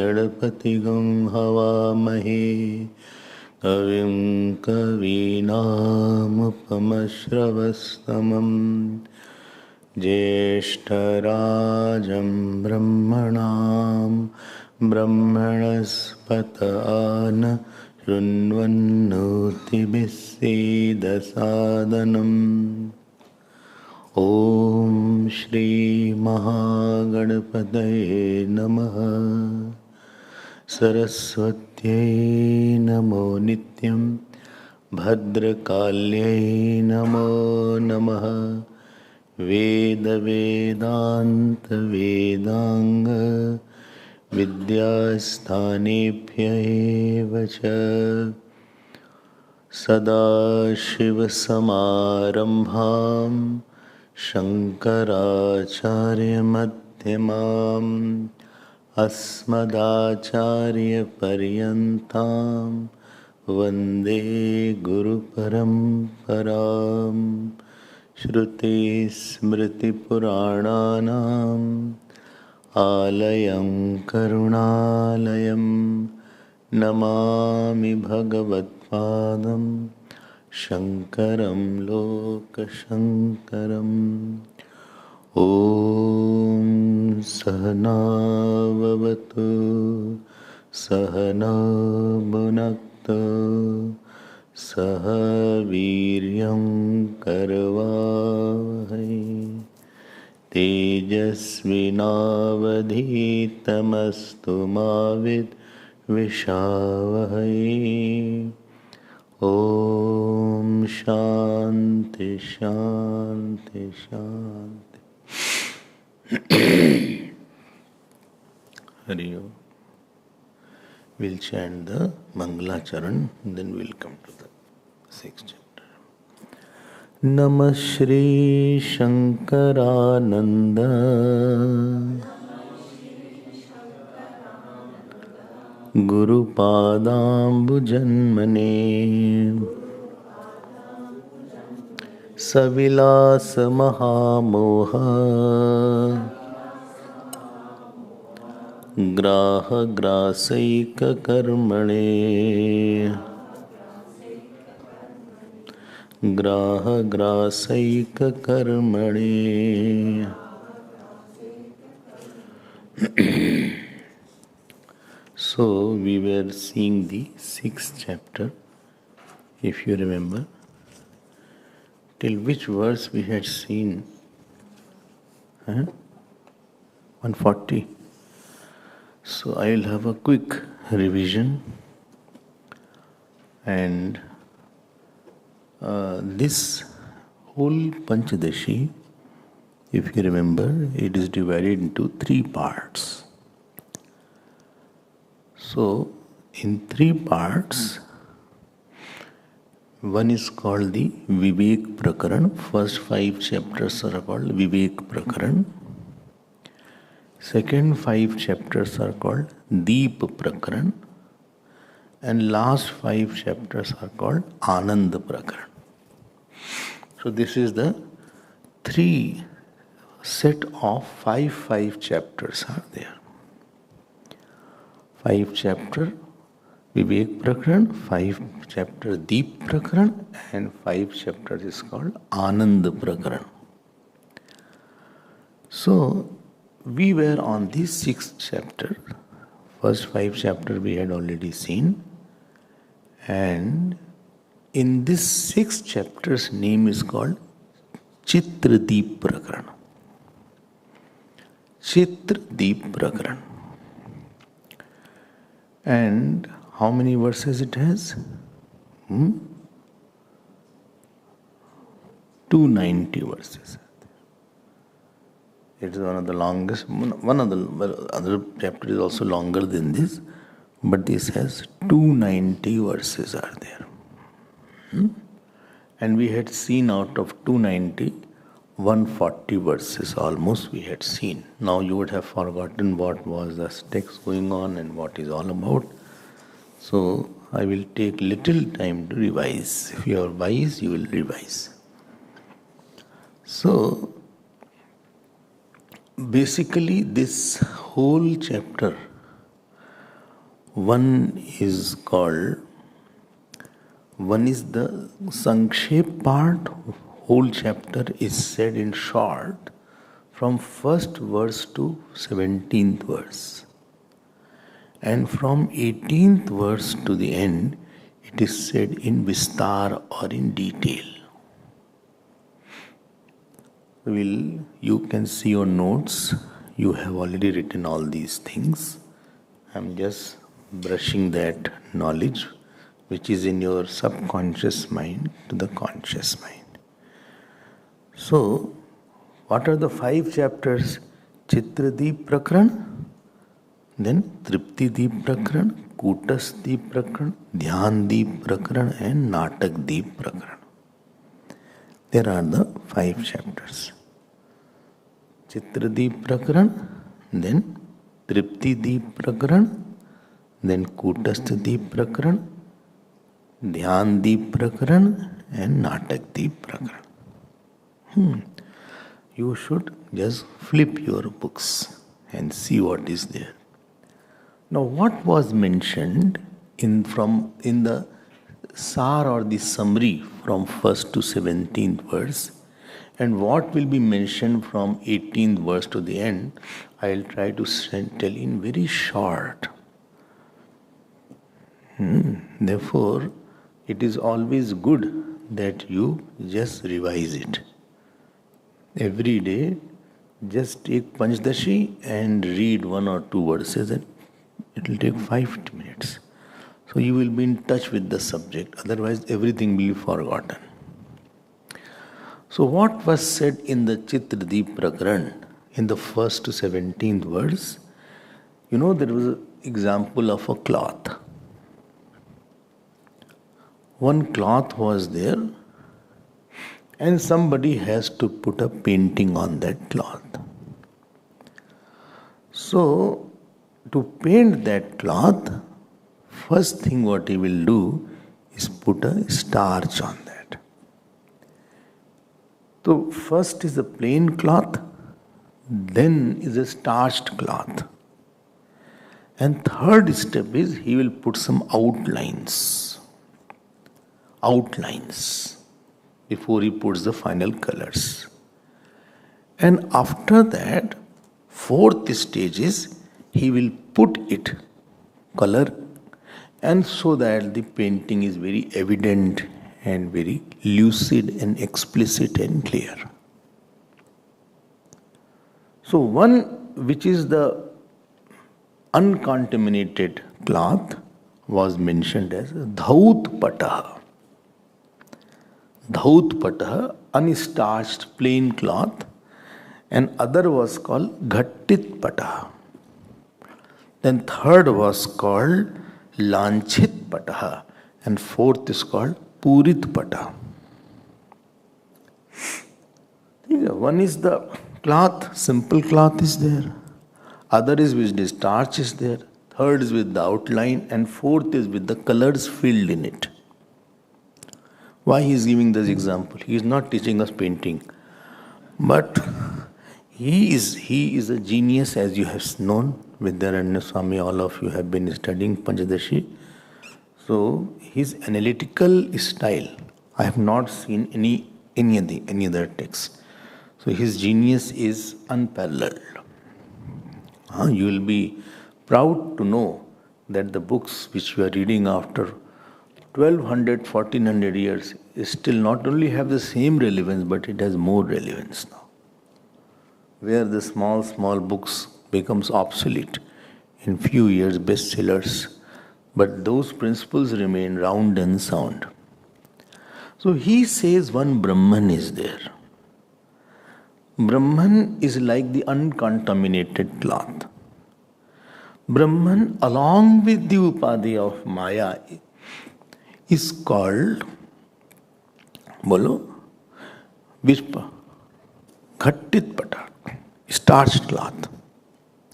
गणपतिगं हवामहे कविं कवीनामुपमश्रवस्तमं ज्येष्ठराजं ब्रह्मणां ब्रह्मणस्पत आन शृण्वन्नोतिभिः सीदसादनम्। ॐ श्री महागणपतये नमः। सरस्वत्यै नमो नित्यं भद्रकाल्यै नमो नमः। वेदान्त विद्यास्थानेभ्य एव च सदाशिवसमारम्भां शङ्कराचार्यमध्यमाम् अस्मदाचार्यपर्यन्तां वन्दे गुरुपरम्परां। श्रुतिस्मृतिपुराणानाम् आलयं करुणालयं नमामि भगवत्पादं शङ्करं लोकशङ्करम्। ॐ सहना भवतु सहना भुनक्तु सह वीर्यं करवावहै तेजस्विनावधीतमस्तु मा विद्विषावहै। ॐ शान्ति शान्ति शान्ति। Hari Om. We'll chant the Mangalacharan, then we'll come to the sixth chapter. Namah Shri Shankarananda Guru Padambujanmane Savilasa Mahamoha Graha Grasaika Karmane Graha Grasaika Karmane. So we were seeing the sixth chapter, if you remember. Till which verse we had seen? 140. So I will have a quick revision, and this whole Panchadashi, if you remember, it is divided into three parts. So in three parts, one is called the Vivek Prakaran. First 5 chapters are called Vivek Prakaran. Second 5 chapters are called Deep Prakaran. And last 5 chapters are called Anand Prakaran. So this is the 3 set of 5 chapters are there. 5 chapter Vivek Prakaran, 5 chapter Deep Prakaran, and 5 chapters is called Anand Prakaran. So we were on the 6th chapter. First 5 chapters we had already seen, and in this 6th chapter's name is called Chitradeep Prakaran. Chitradeep Prakaran. And how many verses it has? 290 verses. It is one of the longest. One of the other chapter is also longer than this, but this has 290 verses are there. And we had seen out of 290, 140 verses almost we had seen. Now you would have forgotten what was the text going on and what is all about. So I will take little time to revise. If you are wise, you will revise. So basically this whole chapter, one is the Sankshep part. Whole chapter is said in short from first verse to 17th verse. And from 18th verse to the end, it is said in vistar or in detail. You can see your notes. You have already written all these things. I'm just brushing that knowledge which is in your subconscious mind to the conscious mind. So, what are the 5 chapters? Chitradeep Prakaran, then Triptideep Prakaran, Kutasdeep Prakaran, Dhyandeep Prakaran and Natakdeep Prakaran. There are the 5 chapters. Chitradeep Prakaran, then Triptideep Prakaran, then Kutasdeep Prakaran, Dhyandeep Prakaran and Natakdeep Prakaran. You should just flip your books and see what is there. Now, what was mentioned in the sar or the summary from 1st to 17th verse, and what will be mentioned from 18th verse to the end, I will try to tell in very short. Therefore, it is always good that you just revise it. Every day, just take Panchadashi and read 1 or 2 verses, and it will take 5 minutes. So you will be in touch with the subject, otherwise everything will be forgotten. So what was said in the Chitradeep Prakaran in the 1st to 17th verse? There was an example of a cloth. One cloth was there, and somebody has to put a painting on that cloth. So, to paint that cloth, first thing what he will do is put a starch on that. So, first is a plain cloth, then is a starched cloth. And third step is he will put some outlines before he puts the final colors. And after that, 4th stage is he will put it color, and so that the painting is very evident and very lucid and explicit and clear. So one which is the uncontaminated cloth was mentioned as Dhaut Pataha. Dhaut Pataha, unstarched plain cloth, and other was called Ghattit Pataha. Then third was called Lanchit Pataha, and 4th is called Purit Pataha. One is the cloth, simple cloth is there. Other is with the starch is there. Third is with the outline, and 4th is with the colors filled in it. Why he is giving this example? He is not teaching us painting. But he is a genius, as you have known. Vedanta Swami, all of you have been studying Panchadashi. So his analytical style, I have not seen any other text. So his genius is unparalleled. You will be proud to know that the books which you are reading after 1200, 1400 years still not only have the same relevance, but it has more relevance now. Where the small books becomes obsolete in few years, bestsellers, but those principles remain round and sound. So he says one Brahman is there. Brahman is like the uncontaminated cloth. Brahman, along with the upadhi of Maya, is called, bolo, Vishpa, Ghattit Pata, starched cloth.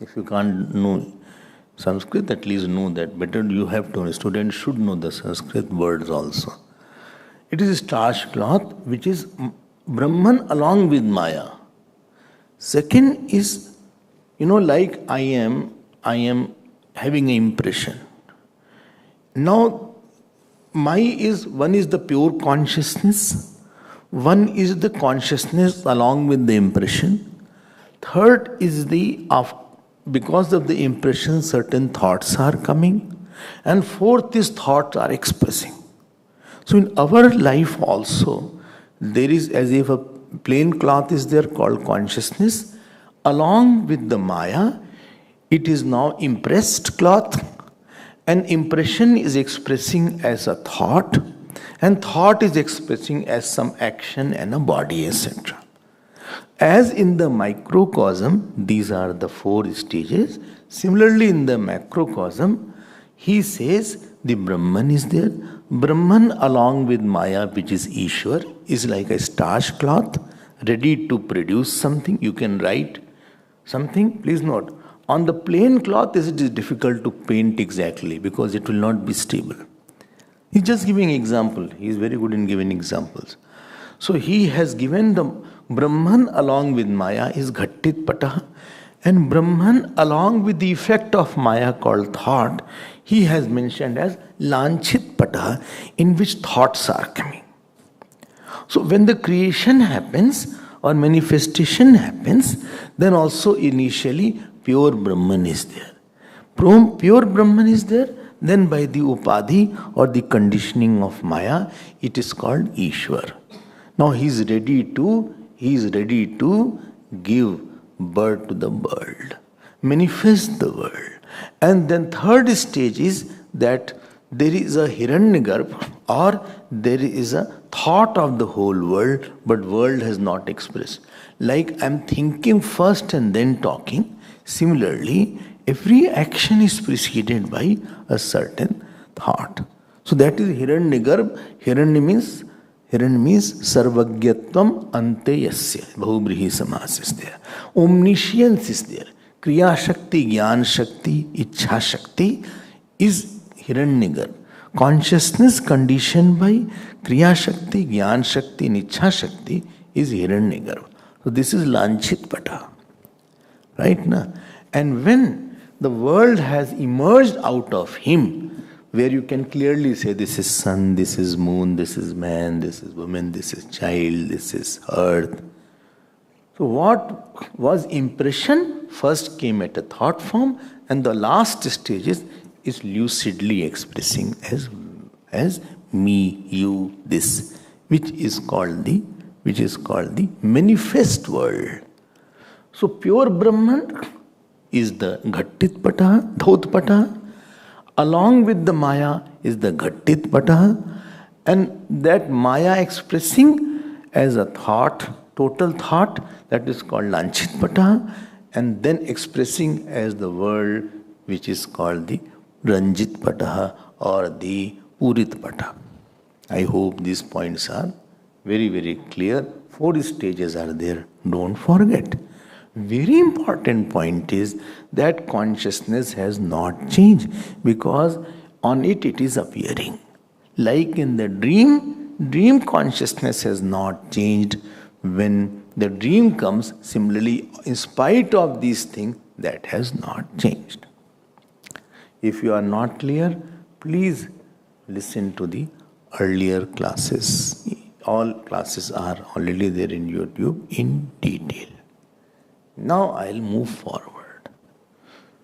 If you can't know Sanskrit, at least know that. Better you have to, students should know the Sanskrit words also. It is starched cloth which is Brahman along with Maya. Second is, like I am having an impression. Now, one is the pure consciousness, one is the consciousness along with the impression. Third is because of the impression, certain thoughts are coming. And fourth is thoughts are expressing. So in our life also, there is as if a plain cloth is there called consciousness. Along with the Maya, it is now impressed cloth. And impression is expressing as a thought. And thought is expressing as some action and a body, etc. As in the microcosm, these are the 4 stages. Similarly, in the macrocosm, he says the Brahman is there. Brahman along with Maya, which is Ishwar, is like a starched cloth, ready to produce something. You can write something. Please note, on the plain cloth, it is difficult to paint exactly because it will not be stable. He's just giving example. He is very good in giving examples. So he has given the Brahman along with Maya is Ghattit Pata, and Brahman along with the effect of Maya called thought, he has mentioned as Lanchit Pata, in which thoughts are coming. So when the creation happens or manifestation happens, then also initially pure Brahman is there. Pure Brahman is there, then by the upadhi or the conditioning of Maya, it is called Ishwar. Now he is ready to give birth to the world, manifest the world. And then third stage is that there is a Hiranyagarbha, or there is a thought of the whole world, but world has not expressed. Like I am thinking first and then talking. Similarly, every action is preceded by a certain thought. So that is Hiranyagarbha. Hiranya means sarvagyatvam ante yasya. Bahubrihi samas is there. Omniscience is there. Kriya Shakti, Gyan Shakti, Ichha Shakti is Hiranyagarbha. Consciousness conditioned by Kriya Shakti, Gyan Shakti, and Ichha Shakti is Hiranyagarbha. So this is Lanchit Pata. Right now? And when the world has emerged out of him, where you can clearly say this is sun, this is moon, this is man, this is woman, this is child, this is earth. So what was impression first came at a thought form, and the last stage is lucidly expressing as me, you, this, which is called the manifest world. So pure Brahman is the Ghattit Pata, Dhaut Pata. Along with the Maya is the Ghattit Pata, and that Maya expressing as a thought, total thought, that is called Lanchit Pata, and then expressing as the world, which is called the Ranjit Pata or the Purit Pata. I hope these points are very, very clear. 4 stages are there. Don't forget. Very important point is that consciousness has not changed, because on it is appearing. Like in the dream consciousness has not changed. When the dream comes, similarly, in spite of these things, that has not changed. If you are not clear, please listen to the earlier classes. All classes are already there in YouTube in detail. Now I'll move forward.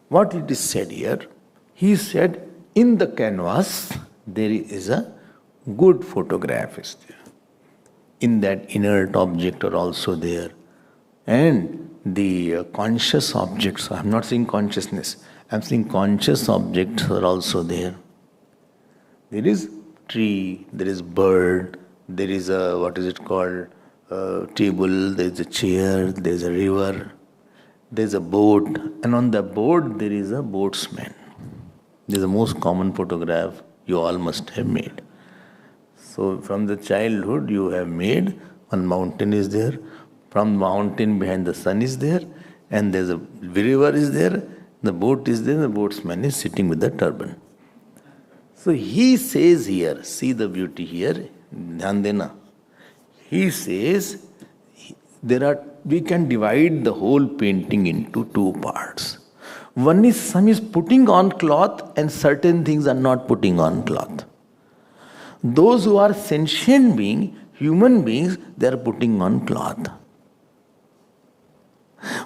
What it is said here, he said in the canvas there is a good photograph is there. In that inert object are also there. And the conscious objects, I'm not saying consciousness, I'm saying conscious objects are also there. There is tree, there is bird, there is a, what is it called, table, there is a chair, there is a river, there is a boat, and on the boat there is a boatsman. This is the most common photograph you all must have made. So from the childhood you have made, one mountain is there, from the mountain behind the sun is there, and there's a river is there, the boat is there, the boatsman is sitting with the turban. So he says here, see the beauty here, dhyan dena. He says, we can divide the whole painting into two parts. One is, some is putting on cloth and certain things are not putting on cloth. Those who are sentient beings, human beings, they are putting on cloth.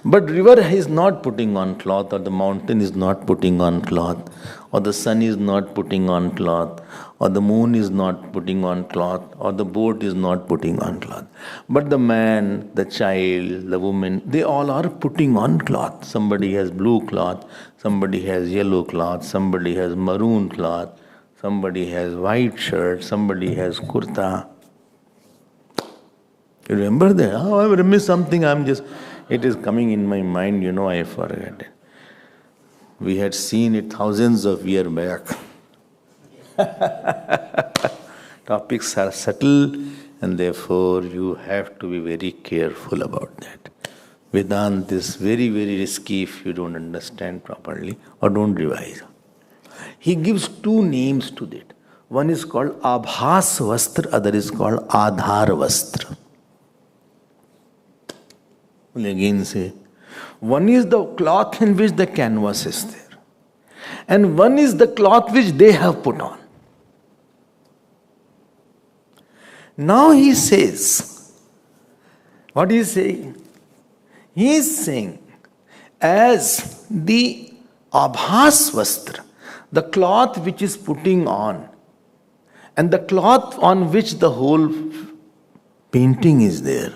But river is not putting on cloth, or the mountain is not putting on cloth, or the sun is not putting on cloth, or the moon is not putting on cloth, or the boat is not putting on cloth. But the man, the child, the woman, they all are putting on cloth. Somebody has blue cloth, somebody has yellow cloth, somebody has maroon cloth, somebody has white shirt, somebody has kurta. You remember that? Oh, I missed something, it is coming in my mind, I forget it. We had seen it thousands of years back. Topics are subtle, and therefore you have to be very careful about that. Vedanta is very, very risky if you don't understand properly or don't revise. He gives two names to that. One is called Abhas Vastra, other is called Adhar Vastra. Will again say, one is the cloth in which the canvas is there, and one is the cloth which they have put on. Now he says, what is he saying? He is saying, as the Abhas Vastra, the cloth which is putting on, and the cloth on which the whole painting is there,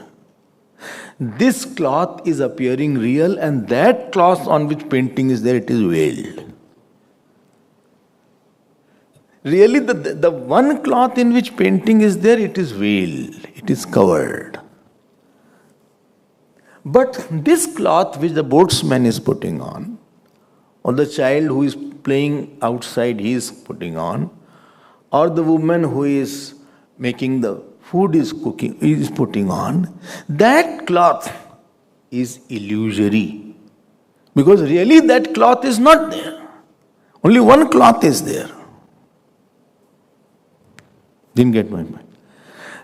this cloth is appearing real, and that cloth on which painting is there, it is veiled. Really, the one cloth in which painting is there, it is veiled, it is covered. But this cloth which the boatsman is putting on, or the child who is playing outside, he is putting on, or the woman who is making the food is cooking, is putting on, that cloth is illusory. Because really that cloth is not there. Only one cloth is there. Didn't get my point.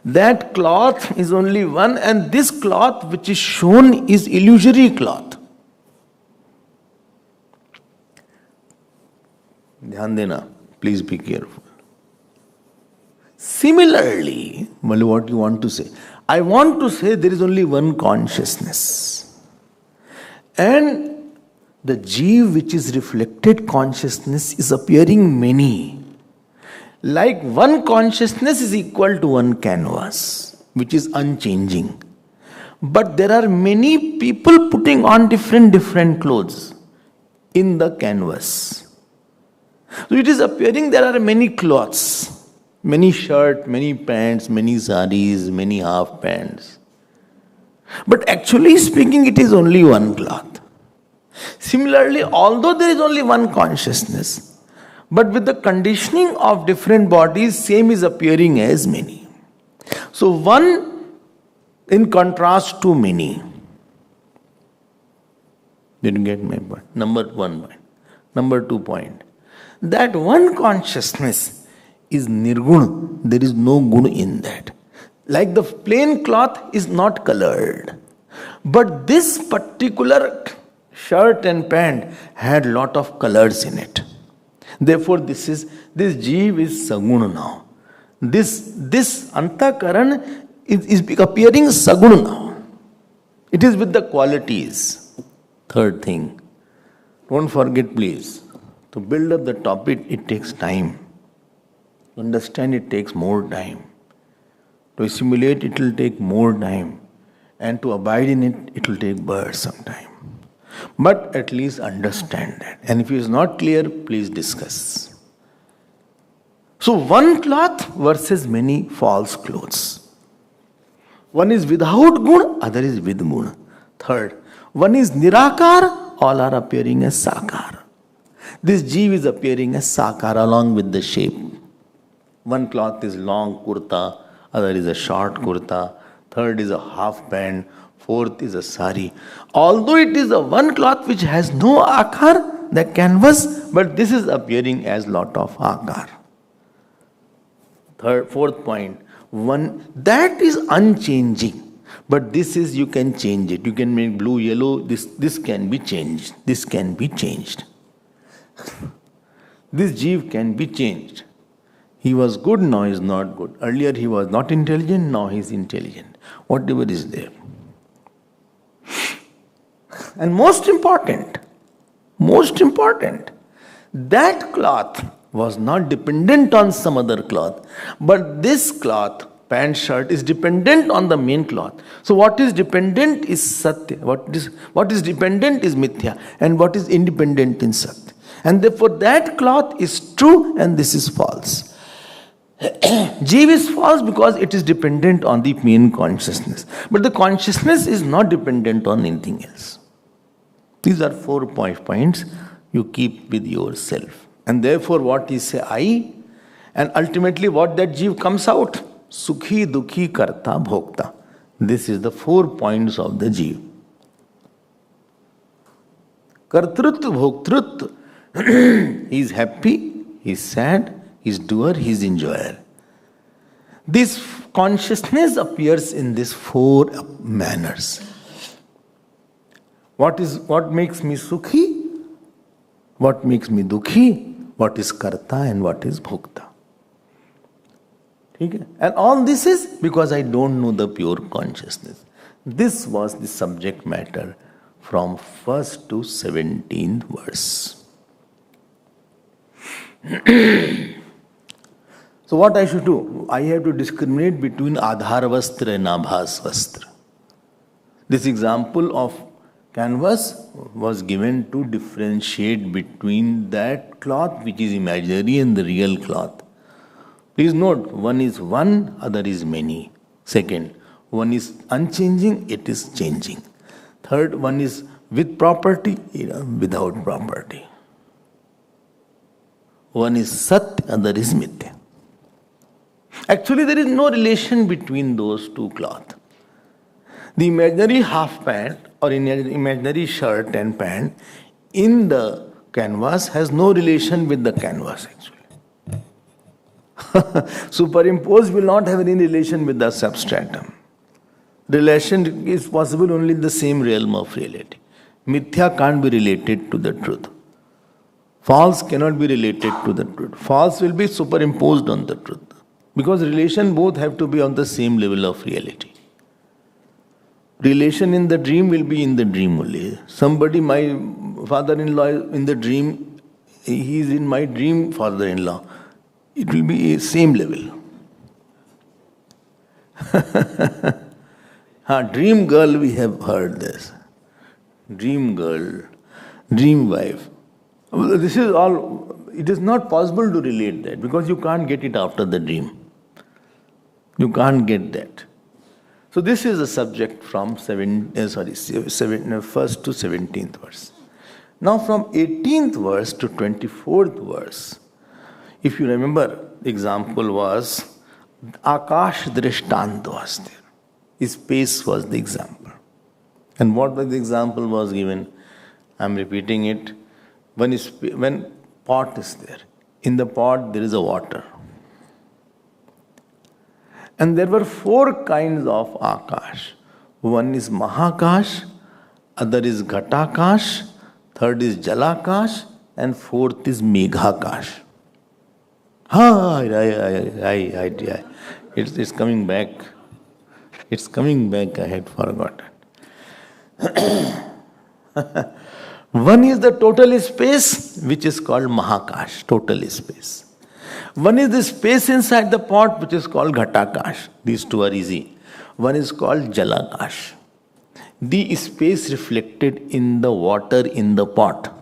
That cloth is only one, and this cloth which is shown is illusory cloth. Dhyan dena, please be careful. Similarly, what you want to say? I want to say there is only one consciousness. And the Jeev which is reflected consciousness is appearing many. Like one consciousness is equal to one canvas, which is unchanging. But there are many people putting on different clothes in the canvas. So it is appearing there are many cloths. Many shirts, many pants, many saris, many half pants. But actually speaking, it is only one cloth. Similarly, although there is only one consciousness, but with the conditioning of different bodies, same is appearing as many. So one in contrast to many. Did you get my point? Number 1 point. Number 2 point. That one consciousness is nirguna. There is no guna in that. Like the plain cloth is not colored. But this particular shirt and pant had lot of colors in it. Therefore, this Jeev is saguna now. This antakaran is appearing saguna now. It is with the qualities. Third thing. Don't forget, please. To build up the topic, it takes time. To understand, it takes more time. To assimilate, it will take more time. And to abide in it, it will take some time. But at least understand that. And if it is not clear, please discuss. So one cloth versus many false clothes. One is without gun, other is with gun. Third, one is nirakar, all are appearing as sakar. This jeev is appearing as sakar along with the shape. One cloth is long kurta, other is a short kurta, third is a half pant, fourth is a sari. Although it is a one cloth which has no akar, the canvas, but this is appearing as lot of akar. Fourth point, one that is unchanging. But this is, you can change it. You can make blue, yellow, this can be changed. This can be changed. This jeev can be changed. He was good, now he is not good. Earlier he was not intelligent, now he is intelligent. Whatever is there. And most important, that cloth was not dependent on some other cloth. But this cloth, pant, shirt, is dependent on the main cloth. So what is dependent is satya. What is dependent is mithya. And what is independent in satya. And therefore that cloth is true and this is false. Jeev is false because it is dependent on the main consciousness. But the consciousness is not dependent on anything else. These are 4 points you keep with yourself. And therefore what is say I, and ultimately what that jeev comes out, sukhi, dukhi, karta, bhokta. This is the 4 points of the jeev. Kartrutva, bhoktrutva. He is happy, he is sad, he is doer, he is enjoyer. This consciousness appears in these 4 manners. What makes me sukhi? What makes me dukhi? What is karta and what is bhokta? Okay? And all this is because I don't know the pure consciousness. This was the subject matter from 1st to 17th verse. So what I should do? I have to discriminate between Adhar Vastra and Abhas Vastra. This example of canvas was given to differentiate between that cloth which is imaginary and the real cloth. Please note, one is one, other is many. Second, one is unchanging, it is changing. Third, one is with property, without property. One is sat, other is mithya. Actually, there is no relation between those two cloths. The imaginary half pant or imaginary shirt and pant in the canvas has no relation with the canvas actually. Superimposed will not have any relation with the substratum. Relation is possible only in the same realm of reality. Mithya can't be related to the truth. False cannot be related to the truth. False will be superimposed on the truth. Because relation both have to be on the same level of reality. Relation in the dream will be in the dream only. Somebody, my father-in-law in the dream, he is in my dream father-in-law. It will be same level. Dream girl, we have heard this. Dream girl, dream wife. This is all, it is not possible to relate that because you can't get it after the dream. You can't get that. So this is the subject from 1st to 17th verse. Now from 18th verse to 24th verse, if you remember, the example was Akash Drishtanta was there. Space was the example. And what was the example was given? I am repeating it. When pot is there, in the pot there is a water. And there were 4 kinds of Akash. One is Mahakash, other is Ghatakash, third is Jalakash, and fourth is Meghakash. It's coming back. It's coming back, I had forgotten. One is the total space, which is called Mahakash, total space. One is the space inside the pot, which is called Ghatakash. These two are easy. One is called Jalakash. The space reflected in the water in the pot.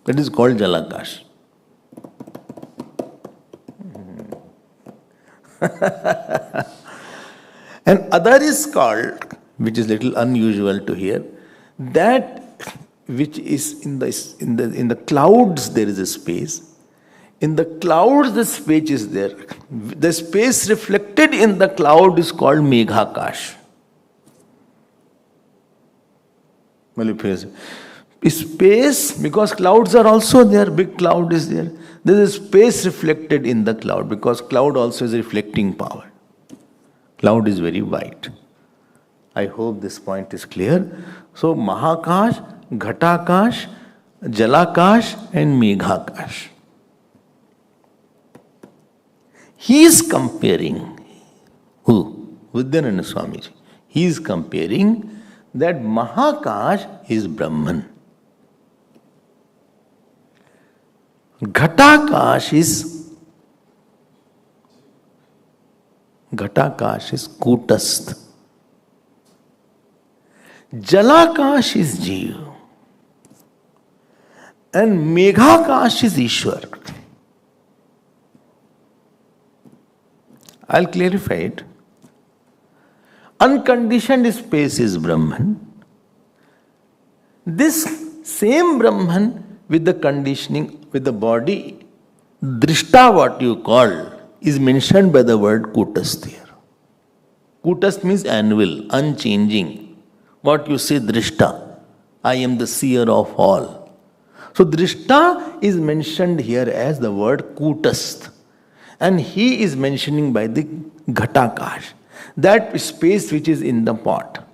That is called Jalakash. And other is called, which is little unusual to hear, that which is in the clouds there is a space. In the clouds the space is there. The space reflected in the cloud is called Meghakash. Space, because clouds are also there, big cloud is there. There is a space reflected in the cloud, because cloud also is reflecting power. Cloud is very white. I hope this point is clear. So Mahakash, Ghatakash, Jalakash and Meghakash. He is comparing, who? Vedanta Swamiji. He is comparing that Mahakash is Brahman. Ghatakash is Kutastha. Jalakash is Jeev. And Meghakash is Ishwar. I'll clarify it. Unconditioned space is Brahman. This same Brahman with the conditioning, with the body, Drishta, what you call, is mentioned by the word Kutastha here. Kutastha means annual, unchanging. What you say, Drishta, I am the seer of all. So Drishta is mentioned here as the word Kutastha. And he is mentioning by the Ghatakash, that space which is in the pot.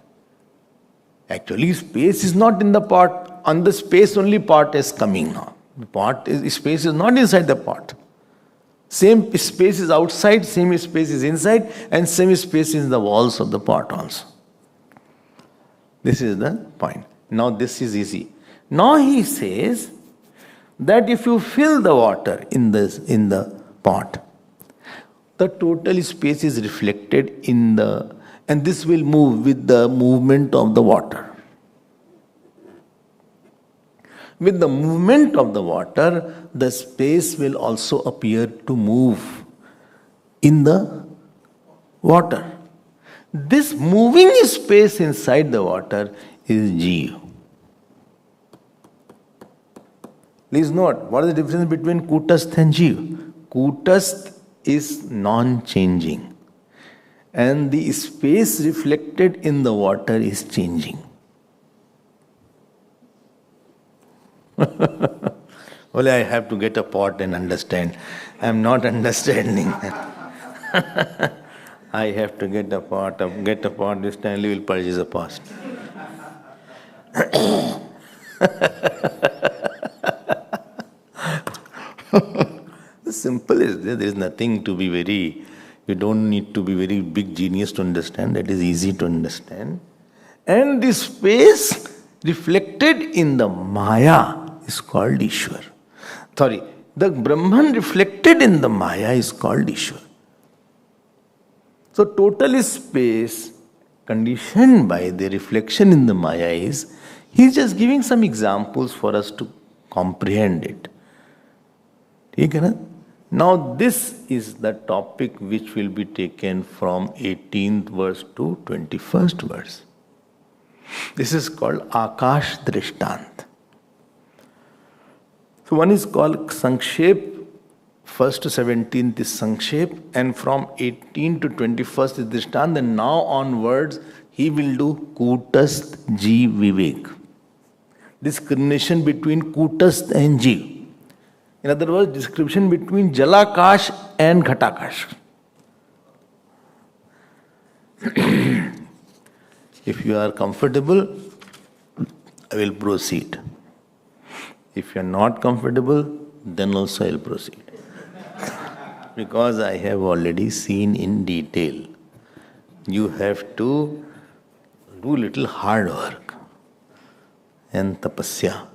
Actually, space is not in the pot. On the space only pot is coming now. Space is not inside the pot. Same space is outside, same space is inside, and same space is in the walls of the pot also. This is the point. Now this is easy. Now he says that if you fill the water in the pot, the total space is reflected in the, and this will move with the movement of the water. With the movement of the water, the space will also appear to move in the water. This moving space inside the water is Jeev. Please note, what is the difference between Kutastha and Jeev? Kutastha is non-changing, and the space reflected in the water is changing. Only I have to get a pot and understand. I am not understanding. I have to get a pot. This Stanley will purchase a pot. Simple is there. There is nothing to be very, you don't need to be very big genius to understand. That is easy to understand. And this space reflected in the Maya is called Ishwar. The Brahman reflected in the Maya is called Ishwar. So total space conditioned by the reflection in the Maya is, he is just giving some examples for us to comprehend it. Okay? Now this is the topic which will be taken from 18th verse to 21st verse. This is called Akash Drishtant. So one is called Sankshep, 1st to 17th is Sankshep, and from 18 to 21st is Drishtant, and now onwards he will do Kutastha Jeev Vivek. Discrimination between Kutastha and Jeev. In other words, description between Jalakash and Ghatakash. If you are comfortable, I will proceed. If you are not comfortable, then also I will proceed. Because I have already seen in detail. You have to do little hard work and tapasya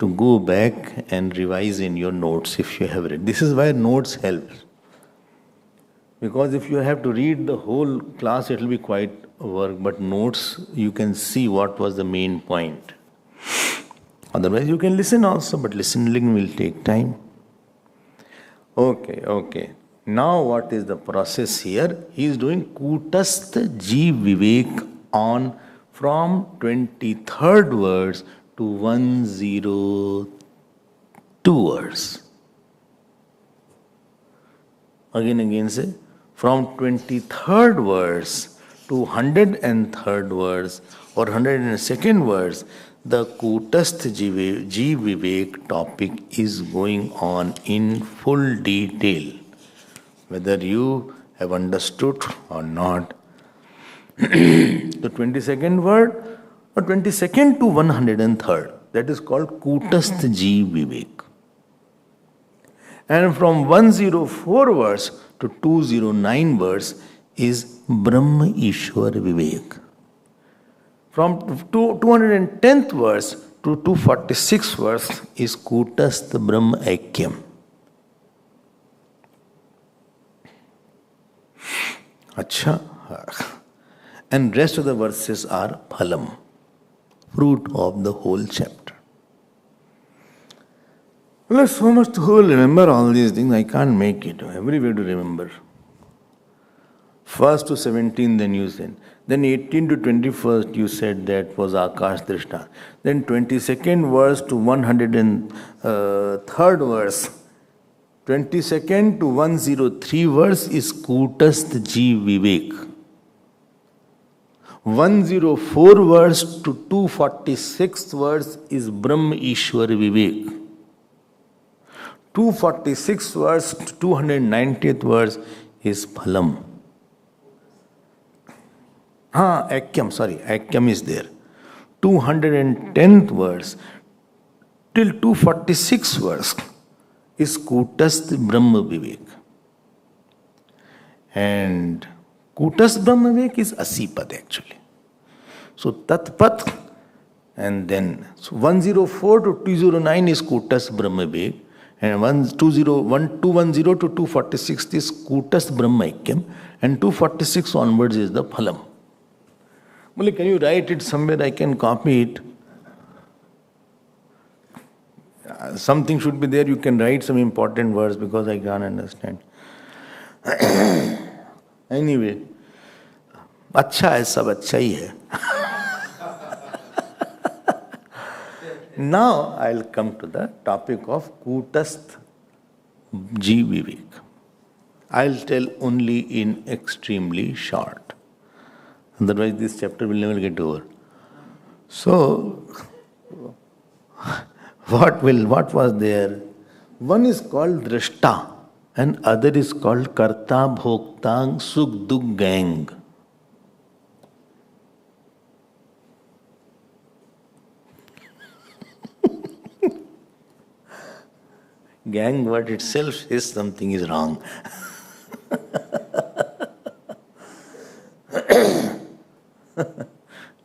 to go back and revise in your notes if you have read. This is why notes help. Because if you have to read the whole class, it will be quite work. But notes, you can see what was the main point. Otherwise, you can listen also, but listening will take time. Okay. Now what is the process here? He is doing Kutastha Jeev Vivek on from 23rd verse to 102 verse. Again say, from 23rd verse to 103rd verse or 102nd verse, the Kutastha Jeev Vivek topic is going on in full detail. Whether you have understood or not. The 22nd word or 22nd to 103rd, that is called Kutastha Jeev Vivek. And from 104 verse to 209 verse is Brahma Ishwar Vivek. From 210th verse to 246th verse is Kutastha Brahma Aikyam. Acha. And rest of the verses are phalam, fruit of the whole chapter. Well, there's so much to remember all these things, I can't make it. Every way to remember. First to 17, then you said. Then 18 to 21st, you said that was Akash Drishta. Then 22nd verse to 103rd verse. 22nd to 103 verse is Kutastha Jeev Vivek. 104 verse to 246 verse is Brahma Ishwar Vivek. 246 verse to 290th verse is Phalam. Aikyam is there. 210th verse till 246 verse is Kutastha Brahma Vivek. And Kutastha Brahma Vivek is Asipad actually. So Tatpat and then 104 to 209 is Kutastha Brahma Vivek. And 210 to 246 is Kutastha Brahma Aikyam. And 246 onwards is the Phalam. Well, can you write it somewhere? I can copy it. Something should be there. You can write some important words because I can't understand. Anyway, अच्छा है, सब अच्छा ही है. Now I'll come to the topic of Kutastha Jeev Vivek. I'll tell only in extremely short. Otherwise this chapter will never get over. So, what was there? One is called Drishta and other is called Karta Bhoktang Sukh Dukh Gang. Gang word itself says something is wrong.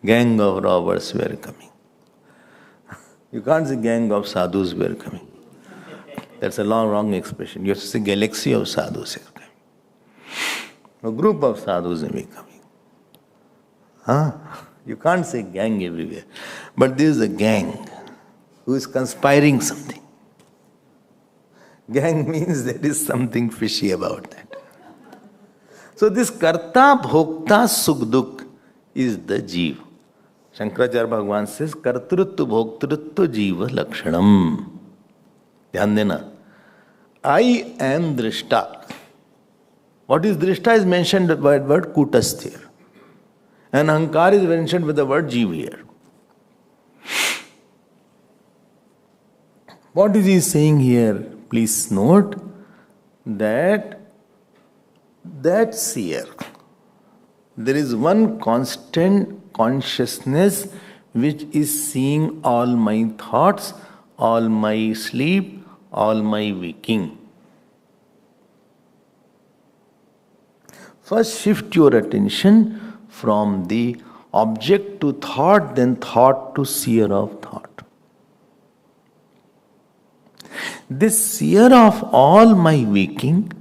Gang of robbers were coming. You can't say gang of sadhus were coming. That's a wrong expression. You have to say galaxy of sadhus are coming. A group of sadhus may be coming. You can't say gang everywhere. But there is a gang who is conspiring something. Gang means there is something fishy about that. So this Karta Bhokta Sukh Dukh is the Jeev. Shankaracharya Bhagavan says, Kartrutva Bhoktritva Jiva Lakshanam. Dhyan dena. I am Drishta. What is Drishta is mentioned by the word Kutastha here. And Ahankar is mentioned with the word Jeev here. What is he saying here? Please note that seer, there is one constant consciousness which is seeing all my thoughts, all my sleep, all my waking. First shift your attention from the object to thought, then thought to seer of thought. This seer of all my waking,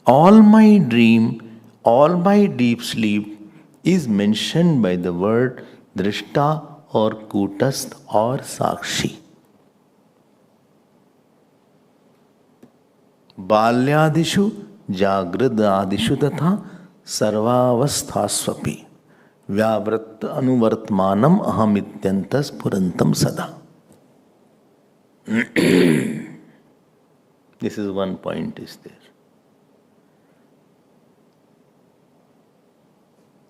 all my dream, all my deep sleep is mentioned by the word Drishta or Kutastha or Sakshi. Balyadishu जागृत आदिषु तथा सर्वावस्थास्वपि व्यावृत्त अनुवर्तमानम अहमित्यंत स्फुरंतम सदा. This is one point is there.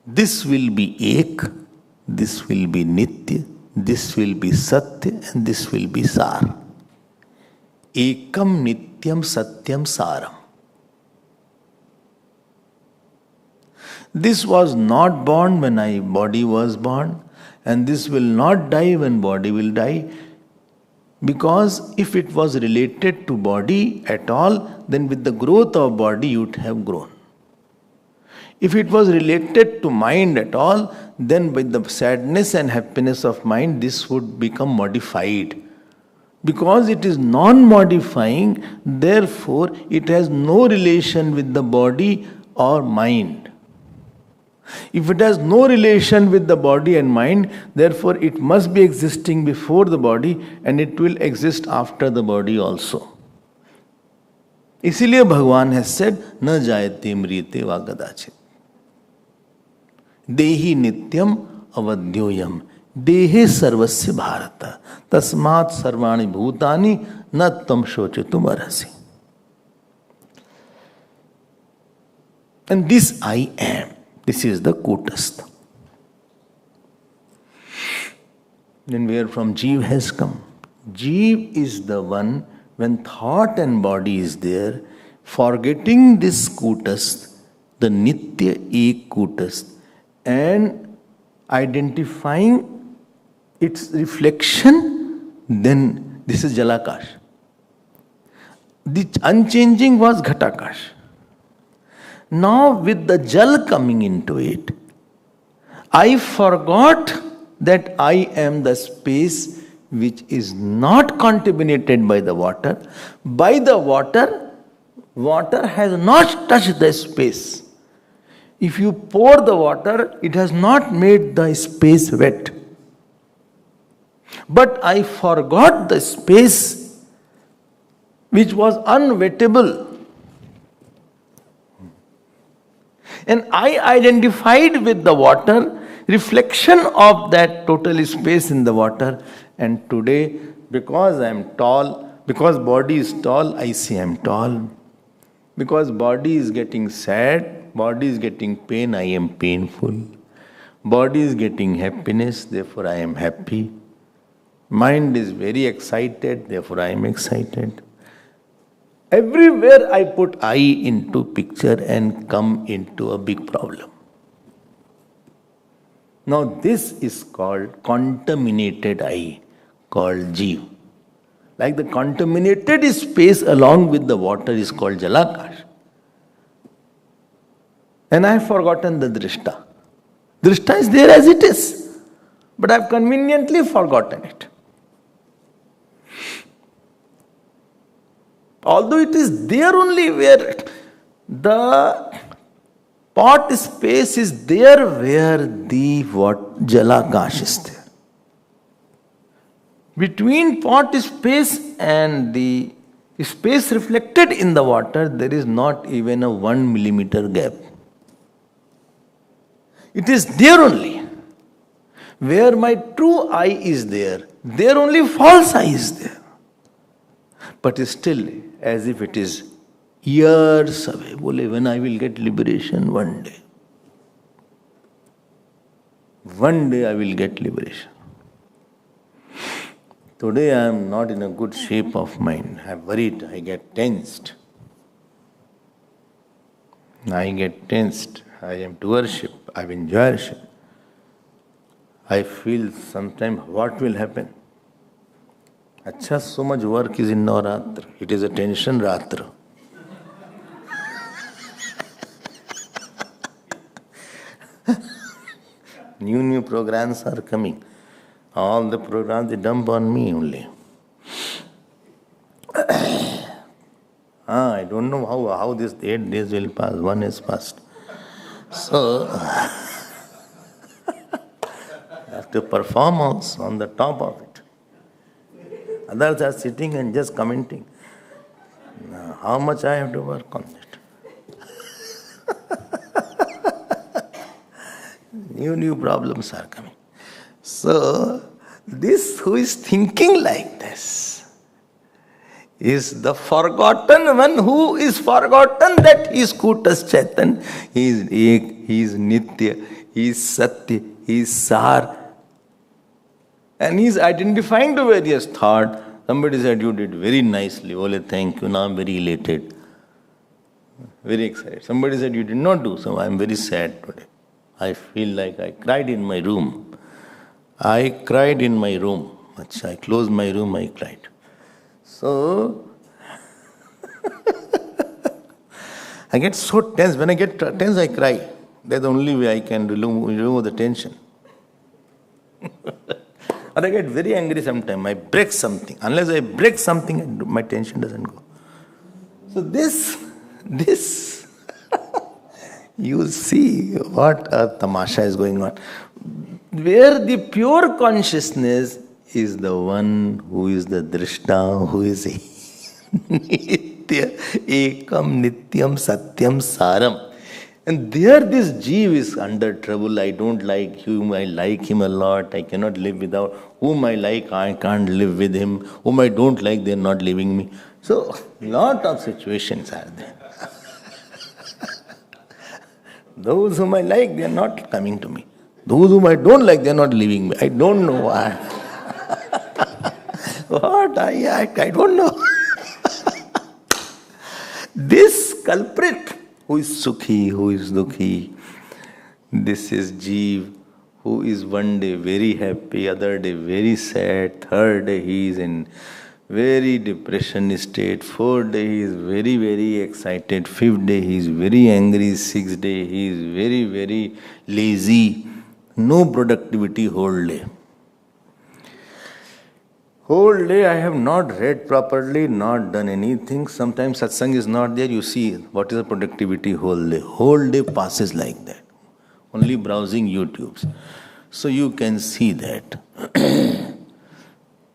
This will be ek, this will be nitya, this will be satya, and this will be sar. Ekam nityam satyam saram. This was not born when body was born, and this will not die when body will die. Because if it was related to body at all, then with the growth of body you would have grown. If it was related to mind at all, then with the sadness and happiness of mind, this would become modified. Because it is non-modifying, therefore it has no relation with the body or mind. If it has no relation with the body and mind, therefore it must be existing before the body and it will exist after the body also. इसीलिए भगवान has said, न जायते म्रियते वा कदाचित्. देहि नित्यम अवध्योयम देहे सर्वस्य भारत तस्मात् सर्वाणि भूतानि न त्वं शोचितुम् अर्हसि. And this I am. This is the Kutastha. Then where from Jeev has come? Jeev is the one, when thought and body is there, forgetting this Kutastha, the Nitya Ek Kutastha, and identifying its reflection, then this is Jalakash. The unchanging was Ghatakash. Now with the Jal coming into it, I forgot that I am the space which is not contaminated by the water. By the water, water has not touched the space. If you pour the water, it has not made the space wet. But I forgot the space which was unwettable. And I identified with the water, reflection of that total space in the water. And today, because I am tall, because body is tall, I say I am tall. Because body is getting sad, body is getting pain, I am painful. Body is getting happiness, therefore I am happy. Mind is very excited, therefore I am excited. Everywhere I put I into picture and come into a big problem. Now this is called contaminated I, called Jeev. Like the contaminated space along with the water is called Jalakash. And I have forgotten the Drishta. Drishta is there as it is, but I have conveniently forgotten it. Although it is there only where the pot space is there where the Jalakash is there. Between pot space and the space reflected in the water, there is not even a 1 millimeter gap. It is there only. Where my true I is there, there only false I is there. But still, as if it is years away. Bole, when I will get liberation? One day. One day I will get liberation. Today I am not in a good shape of mind. I am worried. I get tensed. I am to worship. I enjoy worship. I feel sometimes what will happen. Acha, so much work is in Navratri. It is a tension Ratra. New programs are coming. All the programs they dump on me only. I don't know how this 8 days will pass. One has passed. So, I have to perform also on the top of it. Others are sitting and just commenting. Now, how much I have to work on it? new problems are coming. So, this who is thinking like this is the forgotten one who is forgotten that he is Kutas Chaitan, he is Ek, he is Nitya, he is Satya, he is Sar. And he is identifying to various thoughts. Somebody said, you did very nicely. Ole, thank you. Now I am very elated. Very excited. Somebody said, you did not do so. I am very sad today. I feel like I cried in my room. I cried in my room. I closed my room, I cried. So, I get so tense. When I get tense, I cry. That's the only way I can remove the tension. Or I get very angry sometimes. I break something. Unless I break something, my tension doesn't go. So this, you see what a tamasha is going on. Where the pure consciousness is the one who is the drishta, who is nitya, ekam, nityam, satyam, saram. And there this Jeev is under trouble. I don't like him, I like him a lot, I cannot live without. Whom I like, I can't live with him. Whom I don't like, they are not leaving me. So, lot of situations are there. Those whom I like, they are not coming to me. Those whom I don't like, they are not leaving me. I don't know why. What I don't know. This culprit, who is Sukhi, who is Dukhi, this is Jeev, who is one day very happy, other day very sad, third day he is in very depression state, fourth day he is very, very excited, fifth day he is very angry, sixth day he is very, very lazy, no productivity whole day. Whole day I have not read properly, not done anything. Sometimes satsang is not there. You see what is the productivity whole day. Whole day passes like that. Only browsing YouTubes. So you can see that.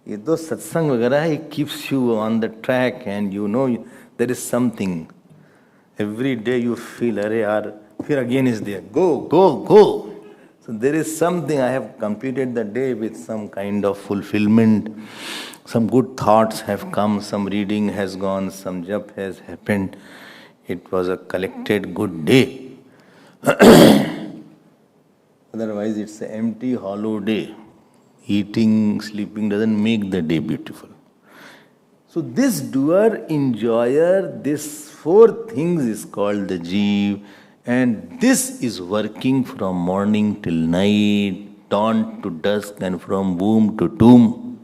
Ye to satsang vagara, it keeps you on the track and you know there is something. Every day you feel, arey yaar, fir again is there. Go, go, go. So there is something, I have completed the day with some kind of fulfillment. Some good thoughts have come, some reading has gone, some jap has happened. It was a collected good day. Otherwise it's an empty, hollow day. Eating, sleeping doesn't make the day beautiful. So this doer, enjoyer, this four things is called the Jeev. And this is working from morning till night, dawn to dusk, and from womb to tomb.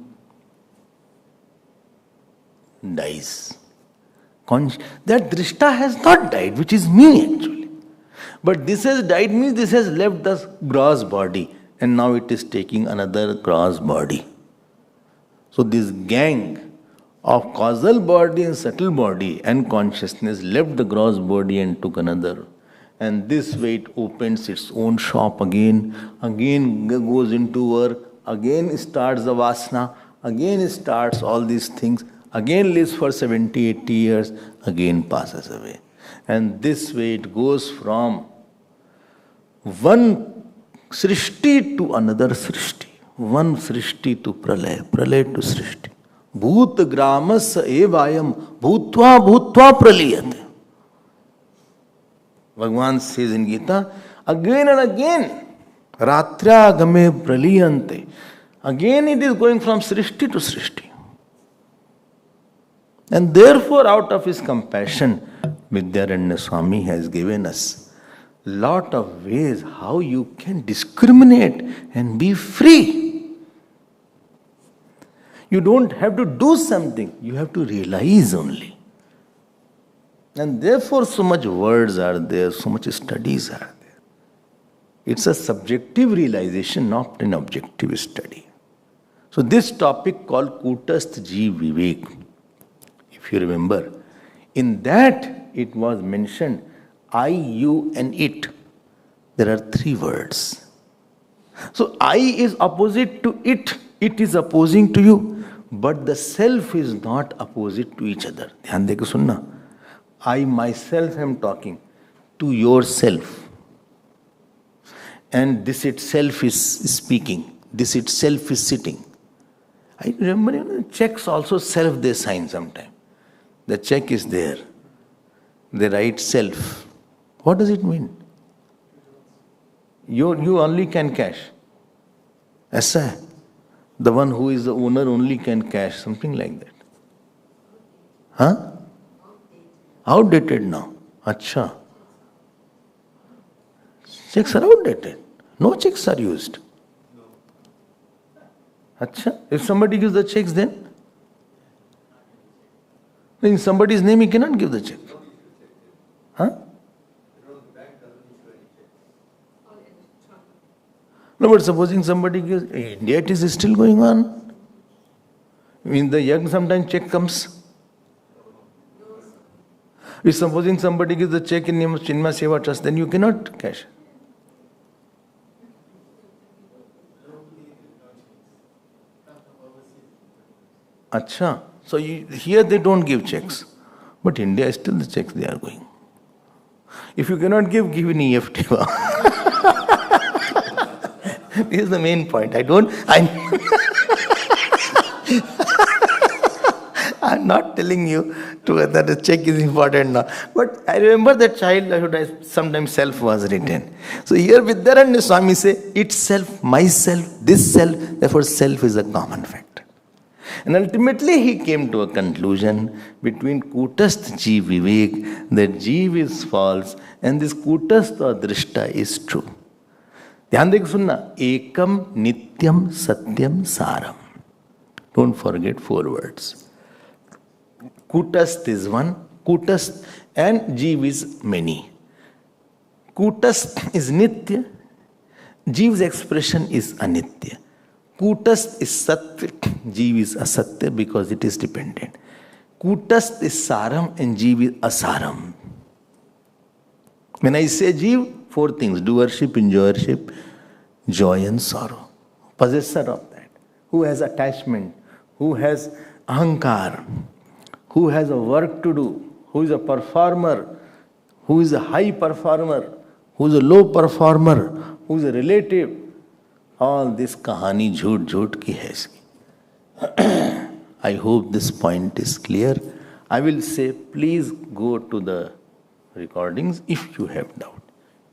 Dies. That drishta has not died, which is me actually. But this has died means this has left the gross body, and now it is taking another gross body. So this gang of causal body and subtle body and consciousness left the gross body and took another. And this way it opens its own shop again goes into work, again starts the vasana, again starts all these things, again lives for 70, 80 years, again passes away. And this way it goes from one srishti to another srishti, one srishti to pralay, pralay to srishti. Bhut gramas evayam bhutva bhutva praliyate. Bhagavan says in Gita, again and again, Ratrya game praliyante. Again it is going from srishti to srishti. And therefore, out of his compassion, Vidyaranya Swami has given us lot of ways how you can discriminate and be free. You don't have to do something, you have to realize only. And therefore so much words are there, so much studies are there. It's a subjective realization, not an objective study. So this topic called Kutastha Jeev Vivek, if you remember, in that it was mentioned I, you and it. There are three words. So I is opposite to it is opposing to you, but the self is not opposite to each other. Dhyan deke sunna. I myself am talking to yourself. and this itself is speaking, this itself is sitting. I remember, checks also self they sign sometime. The check is there. They write self. What does it mean? You only can cash. Aisa? The one who is the owner only can cash, something like that. Huh? Outdated now. Acha. Checks are outdated. No checks are used. Acha. If somebody gives the checks, then in somebody's name he cannot give the check. Huh? No, but supposing somebody gives, India it is still going on. In the young sometimes check comes. If supposing somebody gives the check in name of Chinmaya Seva Trust, then you cannot cash. Acha. So here they don't give checks. But India still the checks they are going. If you cannot give an EFT. This is the main point. I'm not telling you that the check is important now. But I remember that childhood, sometimes self was written. So here Vidyaranya Swami say, itself, myself, this self, therefore self is a common factor. And ultimately he came to a conclusion between Kutastha Jeev Vivek, that Jeev is false and this Kutastha Drishta is true. ध्यान देकर सुनना, एकम नित्यम सत्यम सारम. Don't forget 4 words. Kutastha is one, Kutastha and Jeev is many. Kutastha is nitya, Jeev's expression is anitya. Kutastha is satya, Jeev is asatya because it is dependent. Kutastha is saram and Jeev is asaram. When I say Jeev, 4 things: doership, enjoyership, joy and sorrow. Possessor of that. Who has attachment, who has ahankar, who has a work to do, who is a performer, who is a high performer, who is a low performer, who is a relative. All this kahani jhoot ki hai iski. I hope this point is clear. I will say, please go to the recordings if you have doubt.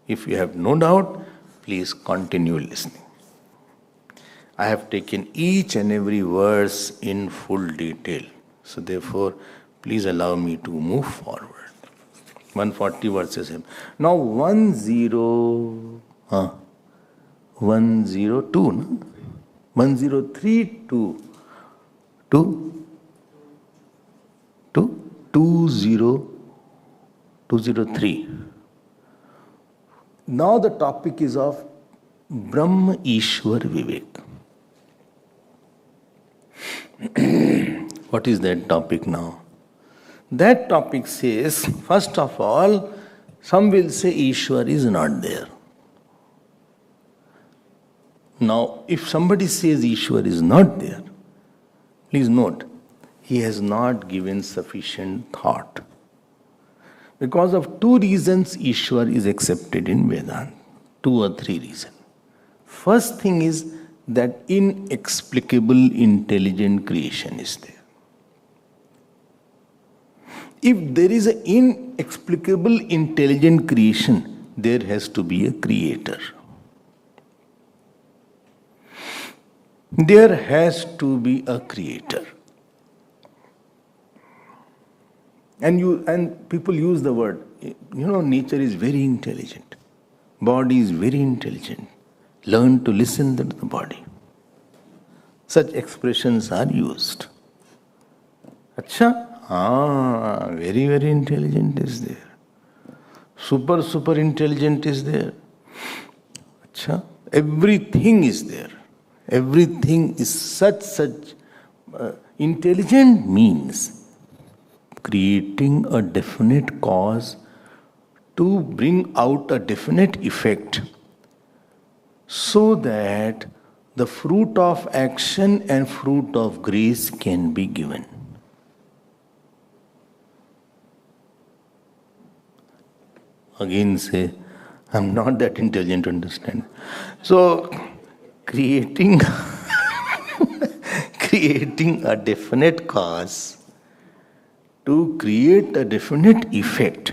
If you have no doubt, please continue listening. I have taken each and every verse in full detail. So therefore, please allow me to move forward. 140 verses. Now 102, no? 103 to 203. Now the topic is of Brahma Ishwar Vivek. What is that topic now? That topic says, first of all, some will say Ishwar is not there. Now, if somebody says Ishwar is not there, please note, he has not given sufficient thought. Because of 2 reasons Ishwar is accepted in Vedanta. 2 or 3 reasons. First thing is that inexplicable intelligent creation is there. If there is an inexplicable intelligent creation, there has to be a creator. There has to be a creator. And people use the word, nature is very intelligent. Body is very intelligent. Learn to listen to the body. Such expressions are used. Acha? Very, very intelligent is there. Super intelligent is there. Acha? Everything is there. Everything is such. Intelligent means creating a definite cause to bring out a definite effect so that the fruit of action and fruit of grace can be given. Again say, I'm not that intelligent to understand. So, creating creating a definite cause to create a definite effect,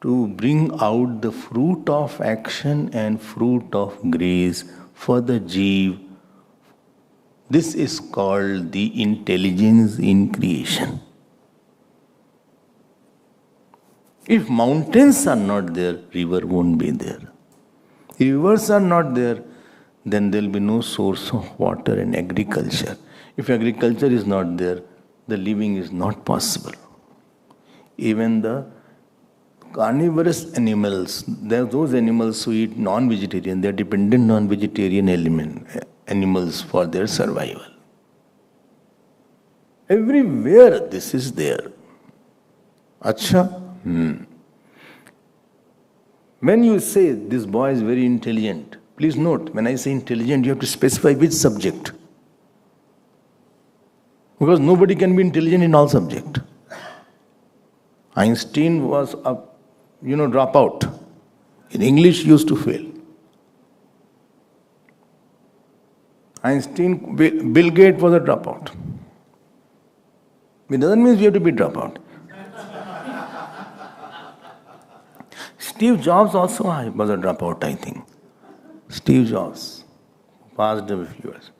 to bring out the fruit of action and fruit of grace for the Jeev. This is called the intelligence in creation. If mountains are not there, river won't be there. If rivers are not there, then there will be no source of water and agriculture. If agriculture is not there, the living is not possible. Even the carnivorous animals, there are those animals who eat non-vegetarian, they are dependent on vegetarian animals for their survival. Everywhere this is there. Acha? When you say this boy is very intelligent, please note, when I say intelligent, you have to specify which subject. Because nobody can be intelligent in all subjects. Einstein was a dropout. In English, used to fail. Bill Gates was a dropout. It doesn't mean we have to be dropout. Steve Jobs also was a dropout, I think. Steve Jobs passed a few years.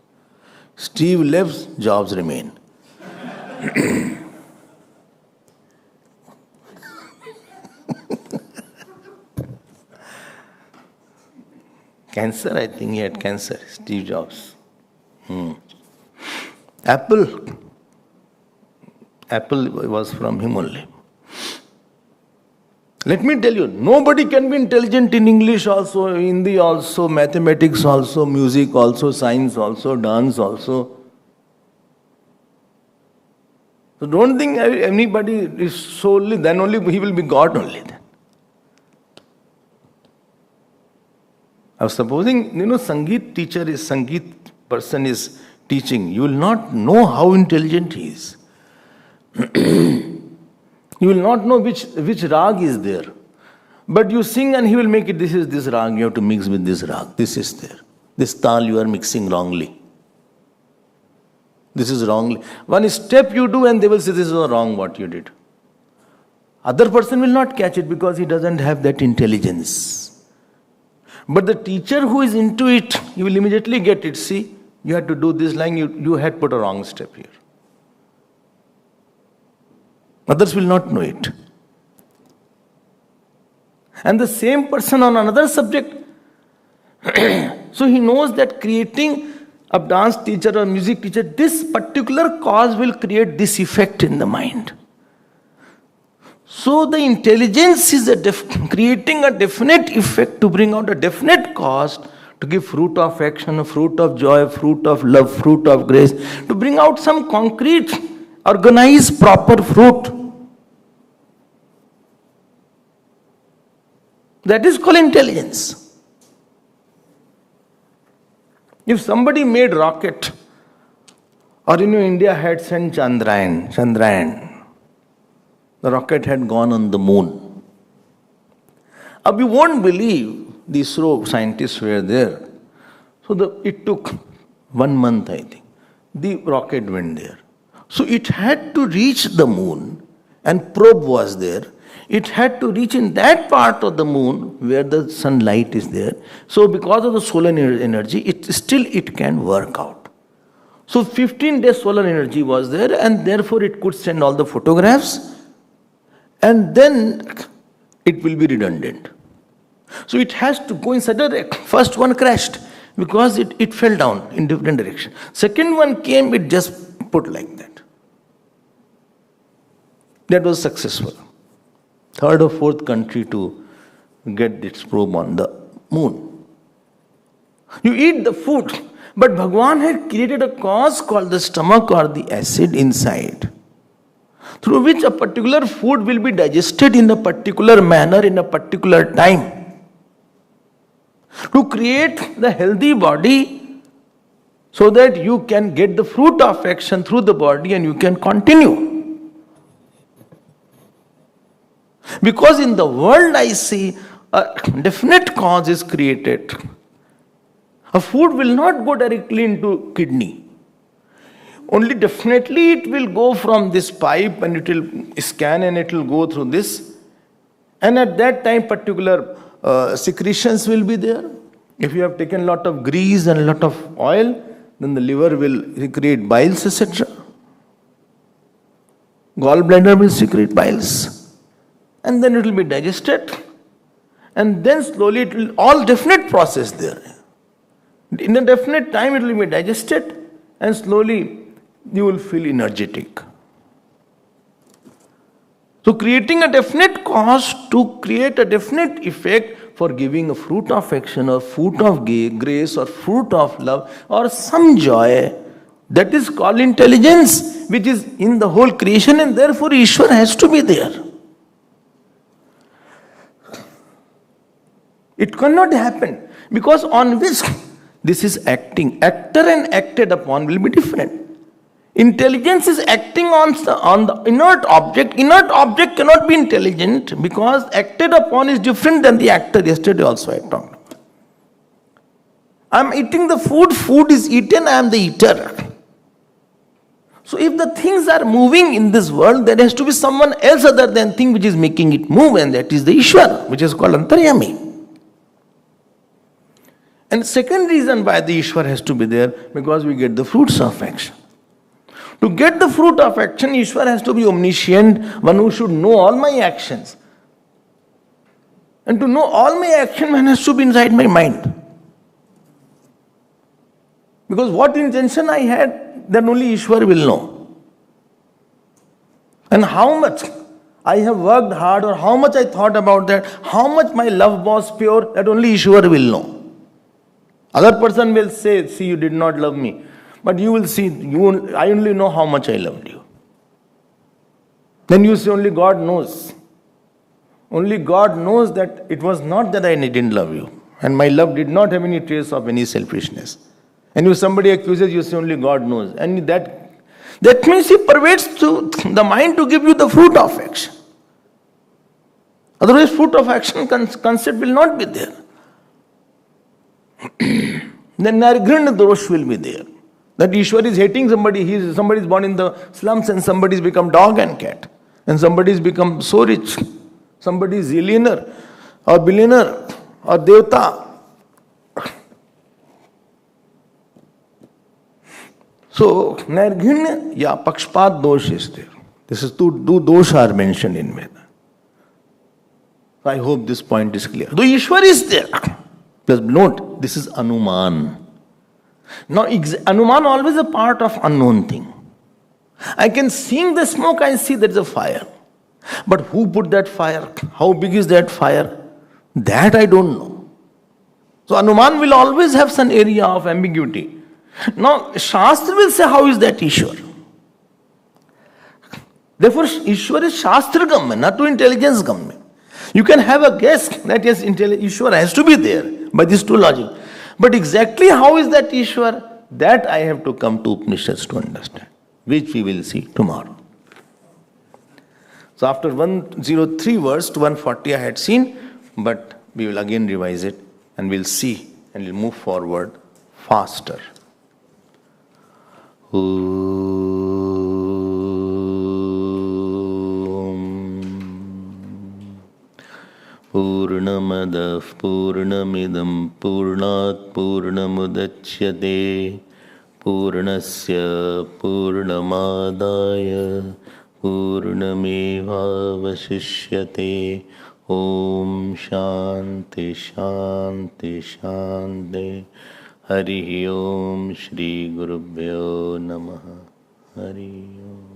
Steve lives, Jobs remain. Cancer, I think he had cancer, Steve Jobs. Apple was from him only. Let me tell you, nobody can be intelligent in English also, Hindi also, mathematics also, music also, science also, dance also. So don't think anybody is solely, then only he will be God only then. I was supposing, Sangeet teacher is, Sangeet person is teaching, you will not know how intelligent he is. You will not know which rag is there. But you sing and he will make it, this is this rag, you have to mix with this rag. This is there. This tal you are mixing wrongly. This is wrongly. One step you do and they will say this is wrong what you did. Other person will not catch it because he doesn't have that intelligence. But the teacher who is into it, he will immediately get it. See, you had to do this line, you had put a wrong step here. Others will not know it. And the same person on another subject, so he knows that creating a dance teacher or music teacher, this particular cause will create this effect in the mind. So the intelligence is creating a definite effect to bring out a definite cause, to give fruit of action, a fruit of joy, fruit of love, fruit of grace, to bring out some concrete, organized, proper fruit. That is called intelligence. If somebody made rocket, or India had sent Chandrayaan, the rocket had gone on the moon. You won't believe the ISRO scientists were there. So it took 1 month, I think. The rocket went there. So it had to reach the moon, and probe was there. It had to reach in that part of the moon where the sunlight is there. So because of the solar energy, it can work out. So 15 days solar energy was there, and therefore it could send all the photographs, and then it will be redundant. So it has to go in such a direction. First one crashed because it fell down in different direction. Second one came, it just put like that. That was successful. Third or fourth country to get its probe on the moon. You eat the food, but Bhagwan had created a cause called the stomach or the acid inside, through which a particular food will be digested in a particular manner in a particular time, to create the healthy body so that you can get the fruit of action through the body and you can continue. Because in the world I see a definite cause is created, a food will not go directly into kidney. Only definitely it will go from this pipe and it will scan and it will go through this. And at that time particular secretions will be there. If you have taken a lot of grease and a lot of oil, then the liver will secrete biles, etc. Gallbladder will secrete biles. And then it will be digested. And then slowly it will, all definite process there. In a definite time it will be digested and slowly you will feel energetic. So creating a definite cause to create a definite effect for giving a fruit of action or fruit of grace or fruit of love or some joy, that is called intelligence, which is in the whole creation, and therefore Ishvara has to be there. It cannot happen because on which this is acting. Actor and acted upon will be different. Intelligence is acting on the inert object. Inert object cannot be intelligent because acted upon is different than the actor. Yesterday also I talked about. I am eating the food, food is eaten, I am the eater. So if the things are moving in this world, there has to be someone else other than thing which is making it move, and that is the Ishvara, which is called Antaryami. And second reason why the Ishvara has to be there, because we get the fruits of action. To get the fruit of action, Ishvara has to be omniscient, one who should know all my actions. And to know all my action, one has to be inside my mind. Because what intention I had, then only Ishvara will know. And how much I have worked hard or how much I thought about that, how much my love was pure, that only Ishvara will know. Other person will say, see, you did not love me. But you will see, I only know how much I loved you. Then you say, only God knows. Only God knows that it was not that I didn't love you. And my love did not have any trace of any selfishness. And if somebody accuses, you say, only God knows. And that means He pervades to the mind to give you the fruit of action. Otherwise, fruit of action concept will not be there. Then Nirghana dosh will be there. That Ishvara is hating somebody, somebody is born in the slums and somebody has become dog and cat. And somebody has become so rich. Somebody is zillionaire or billionaire or devta. So, Nirghana, Pakshpat dosh is there. This is two dosh are mentioned in Veda. I hope this point is clear. Though Ishvara is there. Plus note, this is Anuman. Now, Anuman always a part of unknown thing. I can see the smoke, I see there is a fire. But who put that fire? How big is that fire? That I don't know. So, Anuman will always have some area of ambiguity. Now, Shastra will say, how is that Ishvara? Therefore, Ishvara is Shastra-gamya, not to intelligence-gamya. You can have a guess that yes, Ishvara has to be there by these two logic. But exactly how is that Ishvara? That I have to come to Upanishads to understand, which we will see tomorrow. So after 103 verse to 140 I had seen, but we will again revise it and we'll see and we'll move forward faster. Purnamadav Purnamidam Purnat Purnamudachyate Purnasya Purnamadaya Purnamevavashishyate. Om Shanti Shanti Shanti. Hari Om Shri Gurubhyo Namaha. Hari Om.